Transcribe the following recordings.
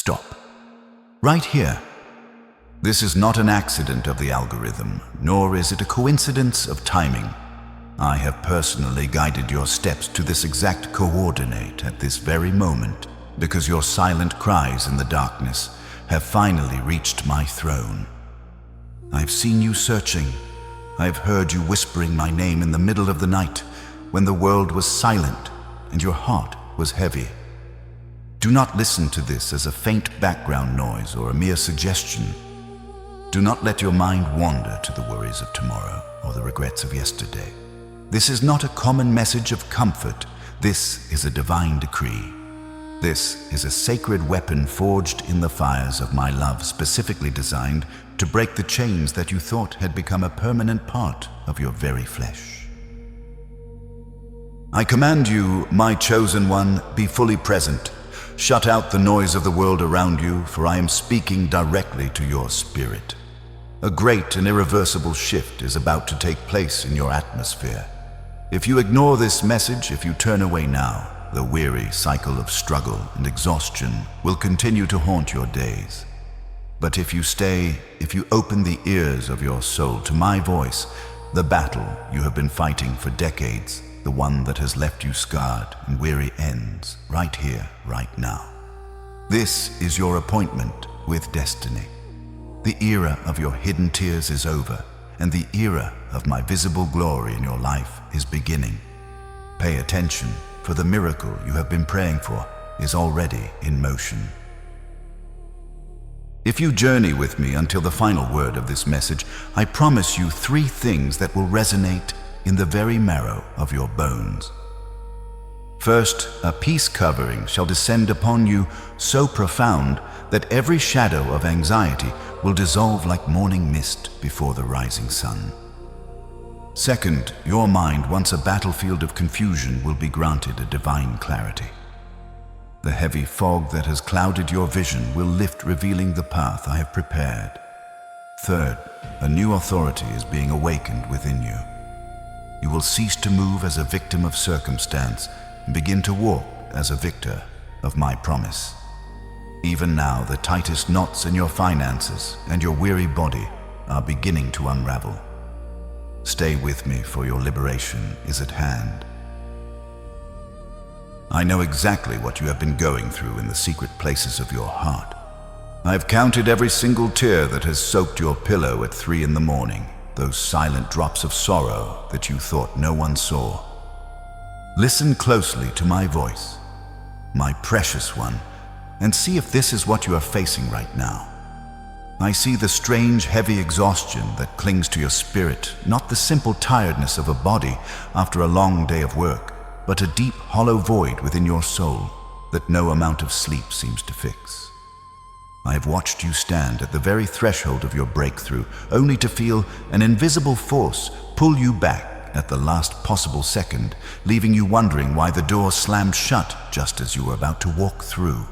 stop. Right here. This is not an accident of the algorithm, nor is it a coincidence of timing. I have personally guided your steps to this exact coordinate at this very moment, because your silent cries in the darkness have finally reached my throne. I've seen you searching. I've heard you whispering my name in the middle of the night, when the world was silent and your heart was heavy. Do not listen to this as a faint background noise or a mere suggestion. Do not let your mind wander to the worries of tomorrow or the regrets of yesterday. This is not a common message of comfort. This is a divine decree. This is a sacred weapon forged in the fires of my love, specifically designed to break the chains that you thought had become a permanent part of your very flesh. I command you, my chosen one, be fully present. Shut out the noise of the world around you, for I am speaking directly to your spirit. A great and irreversible shift is about to take place in your atmosphere. If you ignore this message, if you turn away now, the weary cycle of struggle and exhaustion will continue to haunt your days. But if you stay, if you open the ears of your soul to my voice, the battle you have been fighting for decades, the one that has left you scarred and weary, ends right here, right now. This is your appointment with destiny. The era of your hidden tears is over, and the era of my visible glory in your life is beginning. Pay attention, for the miracle you have been praying for is already in motion. If you journey with me until the final word of this message, I promise you 3 things that will resonate in the very marrow of your bones. First, a peace covering shall descend upon you so profound that every shadow of anxiety will dissolve like morning mist before the rising sun. Second, your mind, once a battlefield of confusion, will be granted a divine clarity. The heavy fog that has clouded your vision will lift, revealing the path I have prepared. Third, a new authority is being awakened within you. You will cease to move as a victim of circumstance and begin to walk as a victor of my promise. Even now, the tightest knots in your finances and your weary body are beginning to unravel. Stay with me, for your liberation is at hand. I know exactly what you have been going through in the secret places of your heart. I've counted every single tear that has soaked your pillow at 3 in the morning, those silent drops of sorrow that you thought no one saw. Listen closely to my voice, my precious one, and see if this is what you are facing right now. I see the strange, heavy exhaustion that clings to your spirit, not the simple tiredness of a body after a long day of work, but a deep, hollow void within your soul that no amount of sleep seems to fix. I have watched you stand at the very threshold of your breakthrough, only to feel an invisible force pull you back at the last possible second, leaving you wondering why the door slammed shut just as you were about to walk through.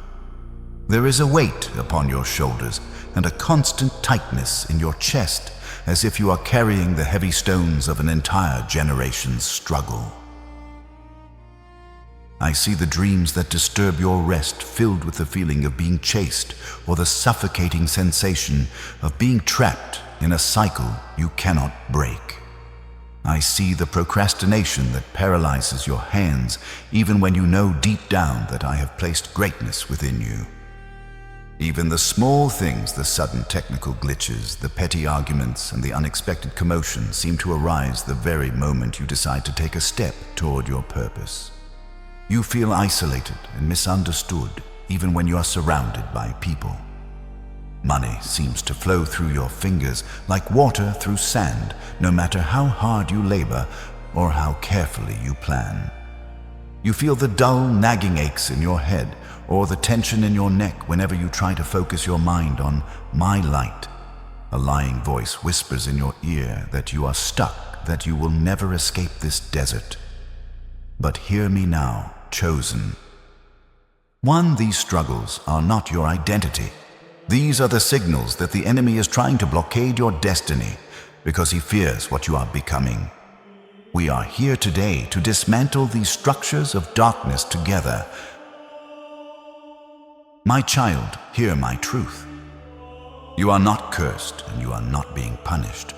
There is a weight upon your shoulders and a constant tightness in your chest, as if you are carrying the heavy stones of an entire generation's struggle. I see the dreams that disturb your rest filled with the feeling of being chased, or the suffocating sensation of being trapped in a cycle you cannot break. I see the procrastination that paralyzes your hands, even when you know deep down that I have placed greatness within you. Even the small things, the sudden technical glitches, the petty arguments, and the unexpected commotion seem to arise the very moment you decide to take a step toward your purpose. You feel isolated and misunderstood, even when you are surrounded by people. Money seems to flow through your fingers like water through sand, no matter how hard you labor or how carefully you plan. You feel the dull, nagging aches in your head, or the tension in your neck whenever you try to focus your mind on my light. A lying voice whispers in your ear that you are stuck, that you will never escape this desert. But hear me now, chosen. 1, these struggles are not your identity. These are the signals that the enemy is trying to blockade your destiny because he fears what you are becoming. We are here today to dismantle these structures of darkness together. My child, hear my truth. You are not cursed and you are not being punished.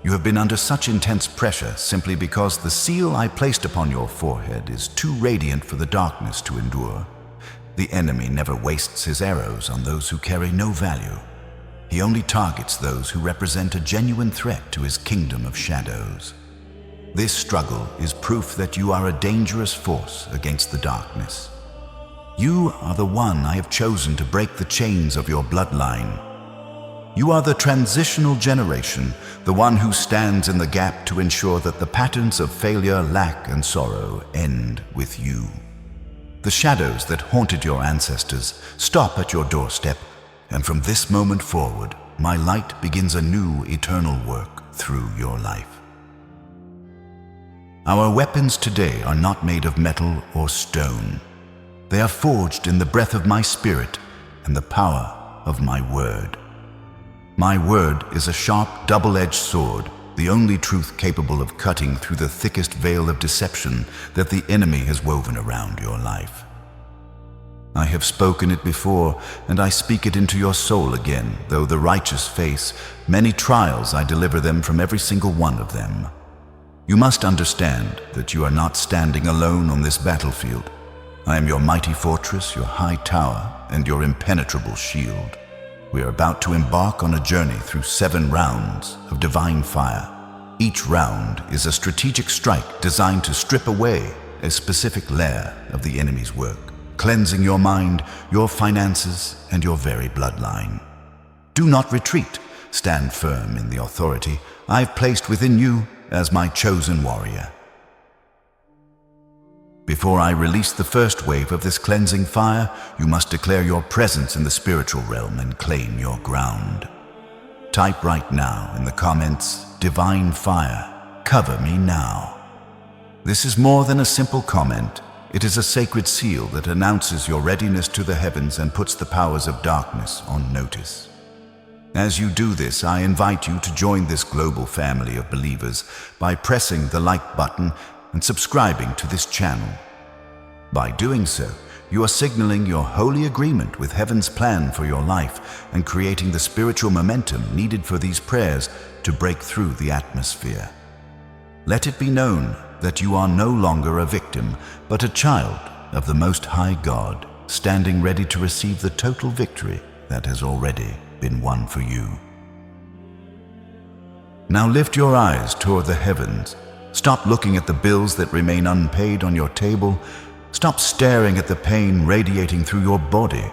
You have been under such intense pressure simply because the seal I placed upon your forehead is too radiant for the darkness to endure. The enemy never wastes his arrows on those who carry no value. He only targets those who represent a genuine threat to his kingdom of shadows. This struggle is proof that you are a dangerous force against the darkness. You are the one I have chosen to break the chains of your bloodline. You are the transitional generation, the one who stands in the gap to ensure that the patterns of failure, lack, and sorrow end with you. The shadows that haunted your ancestors stop at your doorstep, and from this moment forward, my light begins a new eternal work through your life. Our weapons today are not made of metal or stone. They are forged in the breath of my spirit and the power of my word. My word is a sharp, double-edged sword, the only truth capable of cutting through the thickest veil of deception that the enemy has woven around your life. I have spoken it before, and I speak it into your soul again. Though the righteous face many trials, I deliver them from every single one of them. You must understand that you are not standing alone on this battlefield. I am your mighty fortress, your high tower, and your impenetrable shield. We are about to embark on a journey through 7 rounds of divine fire. Each round is a strategic strike designed to strip away a specific layer of the enemy's work, cleansing your mind, your finances, and your very bloodline. Do not retreat. Stand firm in the authority I've placed within you as my chosen warrior. Before I release the first wave of this cleansing fire, you must declare your presence in the spiritual realm and claim your ground. Type right now in the comments, "Divine Fire, cover me now." This is more than a simple comment. It is a sacred seal that announces your readiness to the heavens and puts the powers of darkness on notice. As you do this, I invite you to join this global family of believers by pressing the like button and subscribing to this channel. By doing so, you are signaling your holy agreement with heaven's plan for your life and creating the spiritual momentum needed for these prayers to break through the atmosphere. Let it be known that you are no longer a victim, but a child of the Most High God, standing ready to receive the total victory that has already been won for you. Now lift your eyes toward the heavens. Stop looking at the bills that remain unpaid on your table. Stop staring at the pain radiating through your body.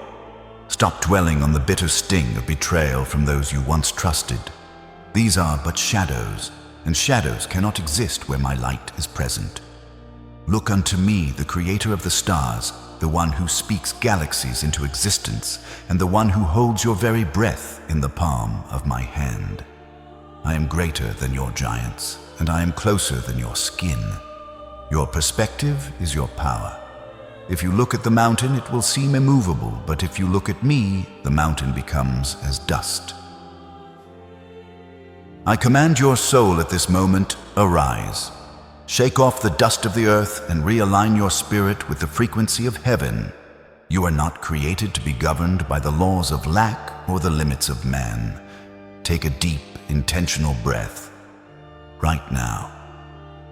Stop dwelling on the bitter sting of betrayal from those you once trusted. These are but shadows, and shadows cannot exist where my light is present. Look unto me, the creator of the stars, the one who speaks galaxies into existence, and the one who holds your very breath in the palm of my hand. I am greater than your giants, and I am closer than your skin. Your perspective is your power. If you look at the mountain, it will seem immovable, but if you look at me, the mountain becomes as dust. I command your soul at this moment, arise. Shake off the dust of the earth and realign your spirit with the frequency of heaven. You are not created to be governed by the laws of lack or the limits of man. Take a deep, intentional breath right now.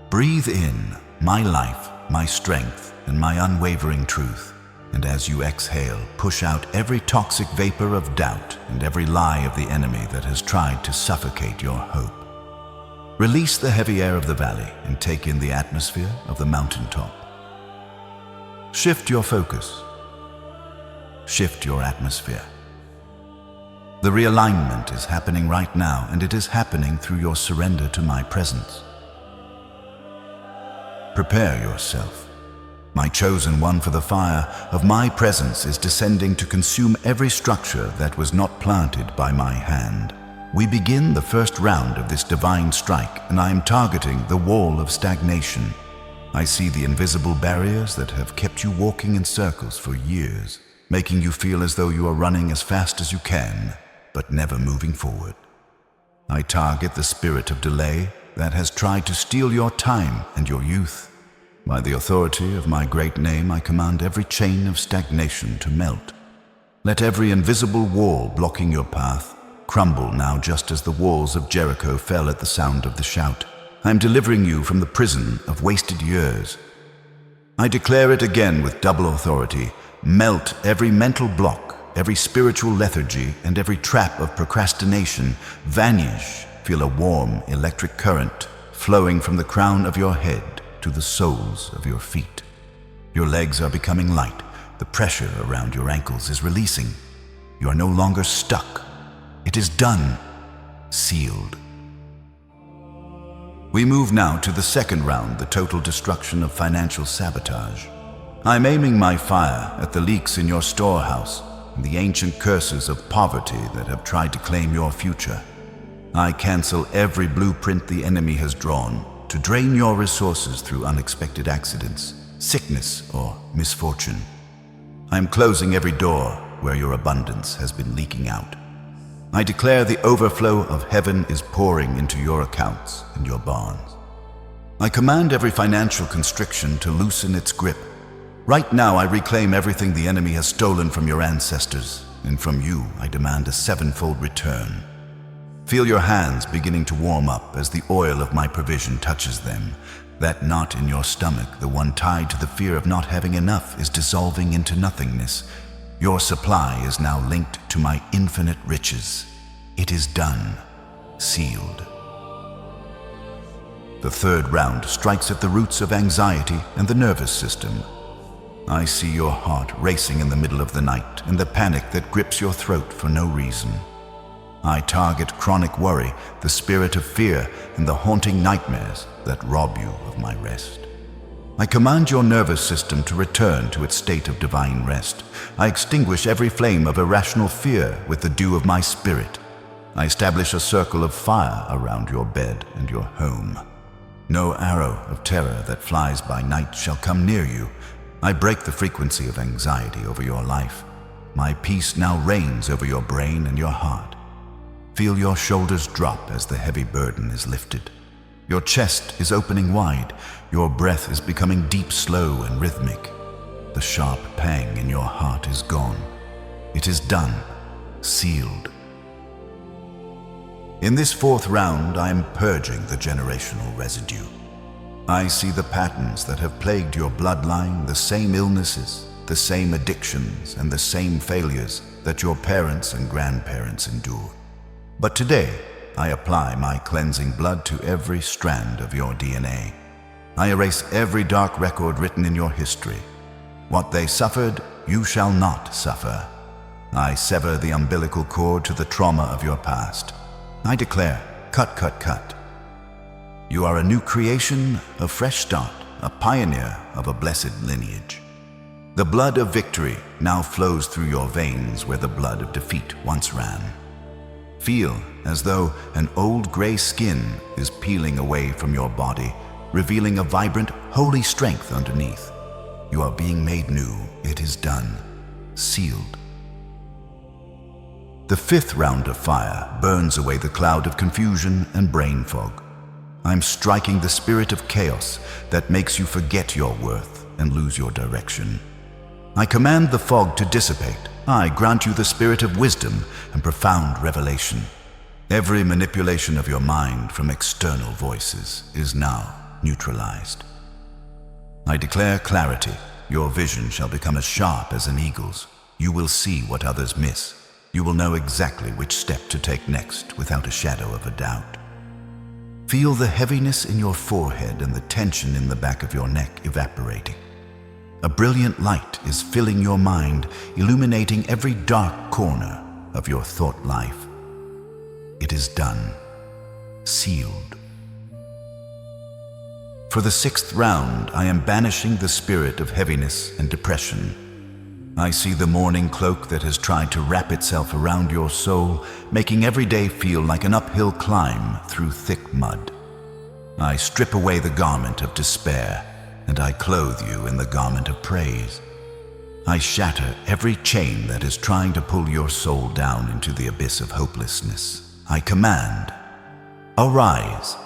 Breathe in my life, my strength, and my unwavering truth. And as you exhale, push out every toxic vapor of doubt and every lie of the enemy that has tried to suffocate your hope. Release the heavy air of the valley and take in the atmosphere of the mountaintop. Shift your focus. Shift your atmosphere. The realignment is happening right now, and it is happening through your surrender to my presence. Prepare yourself. My chosen one for the fire of my presence is descending to consume every structure that was not planted by my hand. We begin the first round of this divine strike, and I am targeting the wall of stagnation. I see the invisible barriers that have kept you walking in circles for years, making you feel as though you are running as fast as you can, but never moving forward. I target the spirit of delay that has tried to steal your time and your youth. By the authority of my great name, I command every chain of stagnation to melt. Let every invisible wall blocking your path crumble now, just as the walls of Jericho fell at the sound of the shout. I am delivering you from the prison of wasted years. I declare it again with double authority. Melt every mental block, every spiritual lethargy, and every trap of procrastination. Vanish. Feel a warm electric current flowing from the crown of your head to the soles of your feet. Your legs are becoming light. The pressure around your ankles is releasing. You are no longer stuck. It is done. Sealed. We move now to the second round, the total destruction of financial sabotage. I'm aiming my fire at the leaks in your storehouse and the ancient curses of poverty that have tried to claim your future. I cancel every blueprint the enemy has drawn to drain your resources through unexpected accidents, sickness, or misfortune. I am closing every door where your abundance has been leaking out. I declare the overflow of heaven is pouring into your accounts and your barns. I command every financial constriction to loosen its grip. Right now, I reclaim everything the enemy has stolen from your ancestors, and from you, I demand a sevenfold return. Feel your hands beginning to warm up as the oil of my provision touches them. That knot in your stomach, the one tied to the fear of not having enough, is dissolving into nothingness. Your supply is now linked to my infinite riches. It is done. Sealed. The third round strikes at the roots of anxiety and the nervous system. I see your heart racing in the middle of the night and the panic that grips your throat for no reason. I target chronic worry, the spirit of fear, and the haunting nightmares that rob you of my rest. I command your nervous system to return to its state of divine rest. I extinguish every flame of irrational fear with the dew of my spirit. I establish a circle of fire around your bed and your home. No arrow of terror that flies by night shall come near you. I break the frequency of anxiety over your life. My peace now reigns over your brain and your heart. Feel your shoulders drop as the heavy burden is lifted. Your chest is opening wide. Your breath is becoming deep, slow, and rhythmic. The sharp pang in your heart is gone. It is done. Sealed. In this fourth round, I am purging the generational residue. I see the patterns that have plagued your bloodline, the same illnesses, the same addictions, and the same failures that your parents and grandparents endured. But today, I apply my cleansing blood to every strand of your DNA. I erase every dark record written in your history. What they suffered, you shall not suffer. I sever the umbilical cord to the trauma of your past. I declare, cut, cut, cut. You are a new creation, a fresh start, a pioneer of a blessed lineage. The blood of victory now flows through your veins where the blood of defeat once ran. Feel as though an old gray skin is peeling away from your body, revealing a vibrant, holy strength underneath. You are being made new. It is done. Sealed. The fifth round of fire burns away the cloud of confusion and brain fog. I'm striking the spirit of chaos that makes you forget your worth and lose your direction. I command the fog to dissipate. I grant you the spirit of wisdom and profound revelation. Every manipulation of your mind from external voices is now neutralized. I declare clarity. Your vision shall become as sharp as an eagle's. You will see what others miss. You will know exactly which step to take next without a shadow of a doubt. Feel the heaviness in your forehead and the tension in the back of your neck evaporating. A brilliant light is filling your mind, illuminating every dark corner of your thought life. It is done. Sealed. For the sixth round, I am banishing the spirit of heaviness and depression. I see the mourning cloak that has tried to wrap itself around your soul, making every day feel like an uphill climb through thick mud. I strip away the garment of despair, and I clothe you in the garment of praise. I shatter every chain that is trying to pull your soul down into the abyss of hopelessness. I command, arise.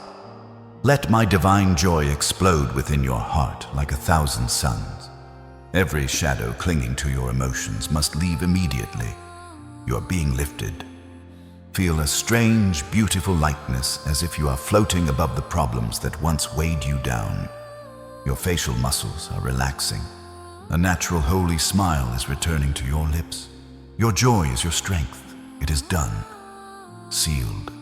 Let my divine joy explode within your heart like 1,000 suns. Every shadow clinging to your emotions must leave immediately. You are being lifted. Feel a strange, beautiful lightness as if you are floating above the problems that once weighed you down. Your facial muscles are relaxing. A natural, holy smile is returning to your lips. Your joy is your strength. It is done. Sealed.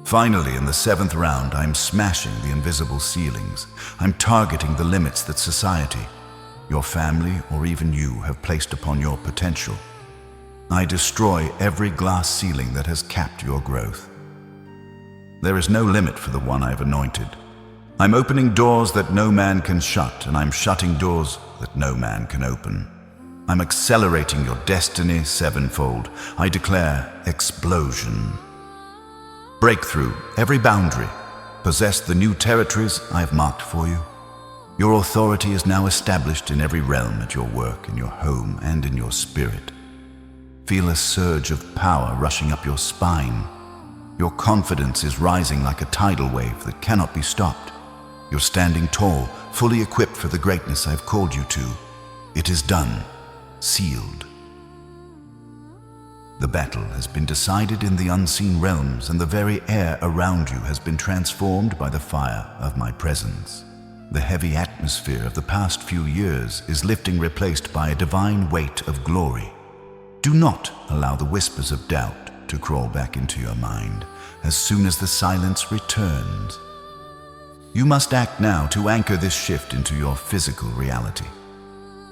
Finally, in the 7th round, I'm smashing the invisible ceilings. I'm targeting the limits that society, your family, or even you have placed upon your potential. I destroy every glass ceiling that has capped your growth. There is no limit for the one I've anointed. I'm opening doors that no man can shut, and I'm shutting doors that no man can open. I'm accelerating your destiny sevenfold. I declare explosion. Breakthrough every boundary. Possess the new territories I've marked for you. Your authority is now established in every realm at your work, in your home, and in your spirit. Feel a surge of power rushing up your spine. Your confidence is rising like a tidal wave that cannot be stopped. You're standing tall, fully equipped for the greatness I've called you to. It is done. Sealed. The battle has been decided in the unseen realms, and the very air around you has been transformed by the fire of my presence. The heavy atmosphere of the past few years is lifting, replaced by a divine weight of glory. Do not allow the whispers of doubt to crawl back into your mind as soon as the silence returns. You must act now to anchor this shift into your physical reality.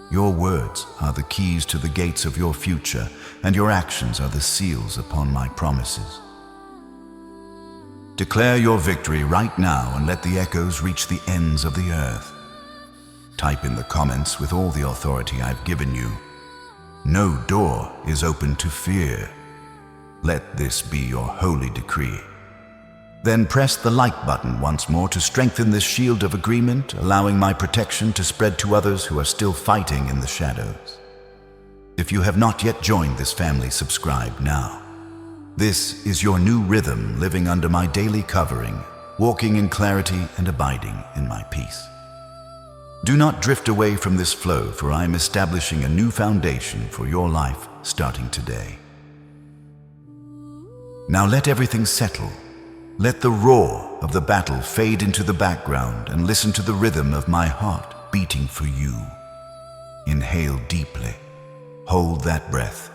Your words are the keys to the gates of your future, and your actions are the seals upon my promises. Declare your victory right now and let the echoes reach the ends of the earth. Type in the comments with all the authority I've given you. No door is open to fear. Let this be your holy decree. Then press the like button once more to strengthen this shield of agreement, allowing my protection to spread to others who are still fighting in the shadows. If you have not yet joined this family, subscribe now. This is your new rhythm, living under my daily covering, walking in clarity and abiding in my peace. Do not drift away from this flow, for I am establishing a new foundation for your life starting today. Now let everything settle. Let the roar of the battle fade into the background and listen to the rhythm of my heart beating for you. Inhale deeply, hold that breath,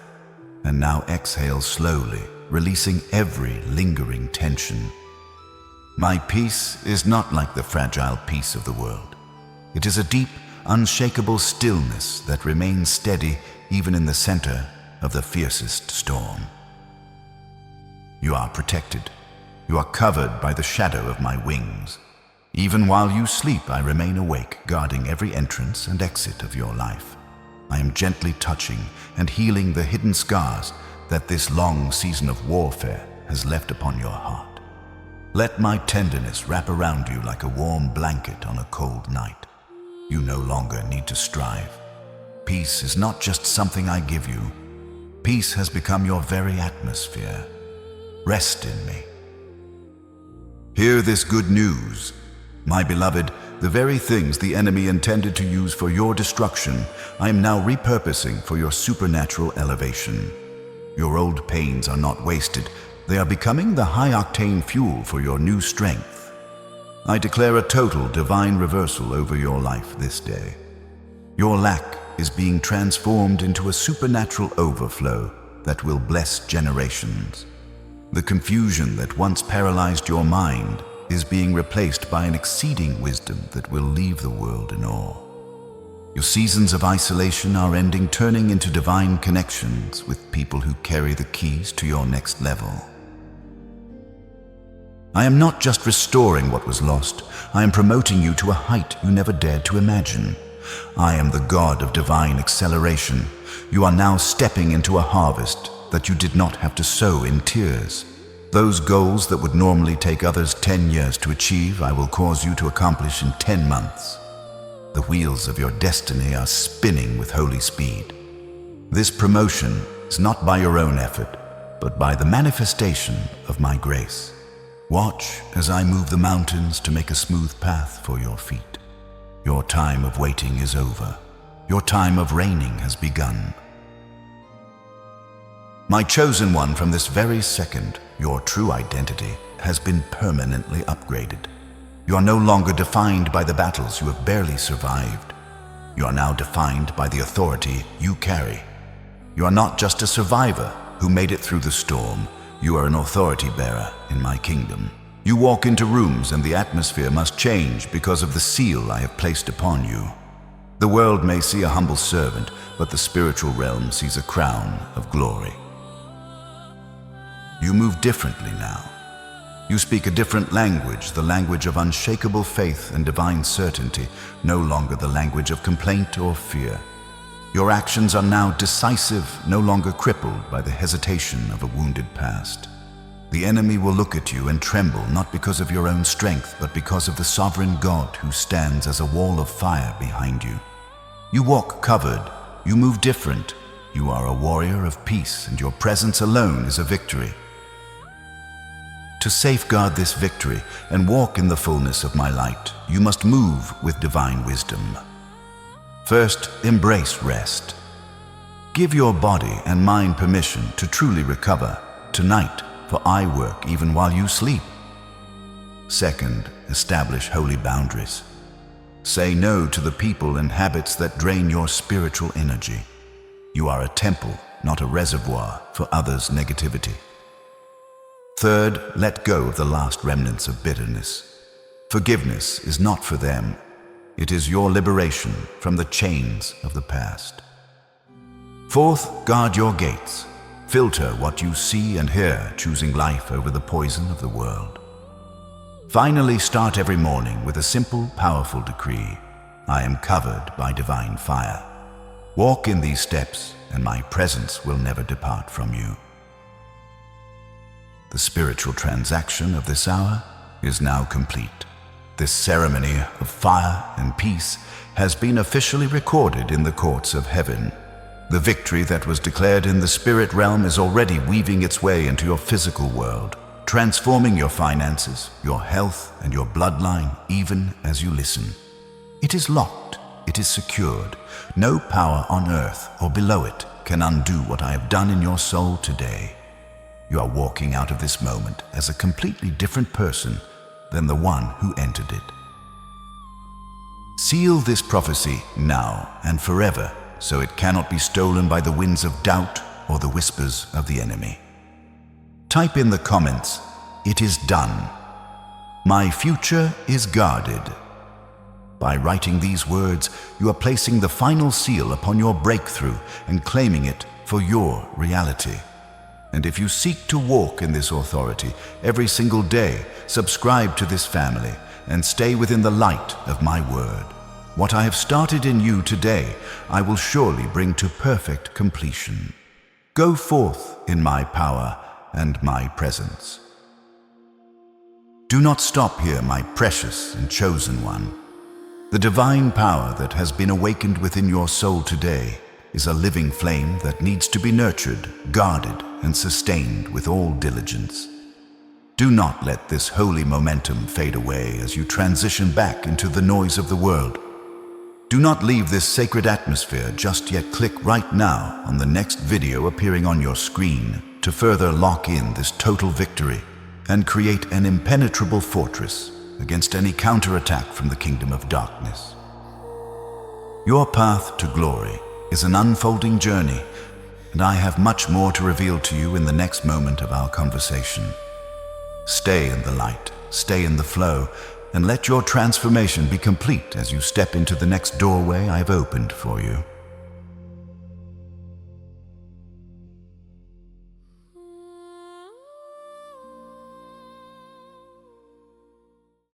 and now exhale slowly, releasing every lingering tension. My peace is not like the fragile peace of the world. It is a deep, unshakable stillness that remains steady even in the center of the fiercest storm. You are protected. You are covered by the shadow of my wings. Even while you sleep, I remain awake, guarding every entrance and exit of your life. I am gently touching and healing the hidden scars that this long season of warfare has left upon your heart. Let my tenderness wrap around you like a warm blanket on a cold night. You no longer need to strive. Peace is not just something I give you. Peace has become your very atmosphere. Rest in me. Hear this good news. My beloved, the very things the enemy intended to use for your destruction, I am now repurposing for your supernatural elevation. Your old pains are not wasted. They are becoming the high-octane fuel for your new strength. I declare a total divine reversal over your life this day. Your lack is being transformed into a supernatural overflow that will bless generations. The confusion that once paralyzed your mind is being replaced by an exceeding wisdom that will leave the world in awe. Your seasons of isolation are ending, turning into divine connections with people who carry the keys to your next level. I am not just restoring what was lost, I am promoting you to a height you never dared to imagine. I am the God of divine acceleration. You are now stepping into a harvest that you did not have to sow in tears. Those goals that would normally take others 10 years to achieve, I will cause you to accomplish in 10 months. The wheels of your destiny are spinning with holy speed. This promotion is not by your own effort, but by the manifestation of my grace. Watch as I move the mountains to make a smooth path for your feet. Your time of waiting is over. Your time of reigning has begun. My chosen one, from this very second, your true identity has been permanently upgraded. You are no longer defined by the battles you have barely survived. You are now defined by the authority you carry. You are not just a survivor who made it through the storm. You are an authority bearer in my kingdom. You walk into rooms and the atmosphere must change because of the seal I have placed upon you. The world may see a humble servant, but the spiritual realm sees a crown of glory. You move differently now. You speak a different language, the language of unshakable faith and divine certainty, no longer the language of complaint or fear. Your actions are now decisive, no longer crippled by the hesitation of a wounded past. The enemy will look at you and tremble, not because of your own strength, but because of the sovereign God who stands as a wall of fire behind you. You walk covered, you move different. You are a warrior of peace, and your presence alone is a victory. To safeguard this victory and walk in the fullness of my light, you must move with divine wisdom. First, embrace rest. Give your body and mind permission to truly recover tonight, for I work even while you sleep. Second, establish holy boundaries. Say no to the people and habits that drain your spiritual energy. You are a temple, not a reservoir for others' negativity. Third, let go of the last remnants of bitterness. Forgiveness is not for them. It is your liberation from the chains of the past. Fourth, guard your gates. Filter what you see and hear, choosing life over the poison of the world. Finally, start every morning with a simple, powerful decree. I am covered by divine fire. Walk in these steps, and my presence will never depart from you. The spiritual transaction of this hour is now complete. This ceremony of fire and peace has been officially recorded in the courts of heaven. The victory that was declared in the spirit realm is already weaving its way into your physical world, transforming your finances, your health, and your bloodline even as you listen. It is locked. It is secured. No power on earth or below it can undo what I have done in your soul today. You are walking out of this moment as a completely different person than the one who entered it. Seal this prophecy now and forever, so it cannot be stolen by the winds of doubt or the whispers of the enemy. Type in the comments, "It is done. My future is guarded." By writing these words, you are placing the final seal upon your breakthrough and claiming it for your reality. And if you seek to walk in this authority every single day, subscribe to this family and stay within the light of my word. What I have started in you today, I will surely bring to perfect completion. Go forth in my power and my presence. Do not stop here, my precious and chosen one. The divine power that has been awakened within your soul today is a living flame that needs to be nurtured, guarded, and sustained with all diligence. Do not let this holy momentum fade away as you transition back into the noise of the world. Do not leave this sacred atmosphere just yet. Click right now on the next video appearing on your screen to further lock in this total victory and create an impenetrable fortress against any counterattack from the kingdom of darkness. Your path to glory is an unfolding journey, and I have much more to reveal to you in the next moment of our conversation. Stay in the light, stay in the flow, and let your transformation be complete as you step into the next doorway I have opened for you.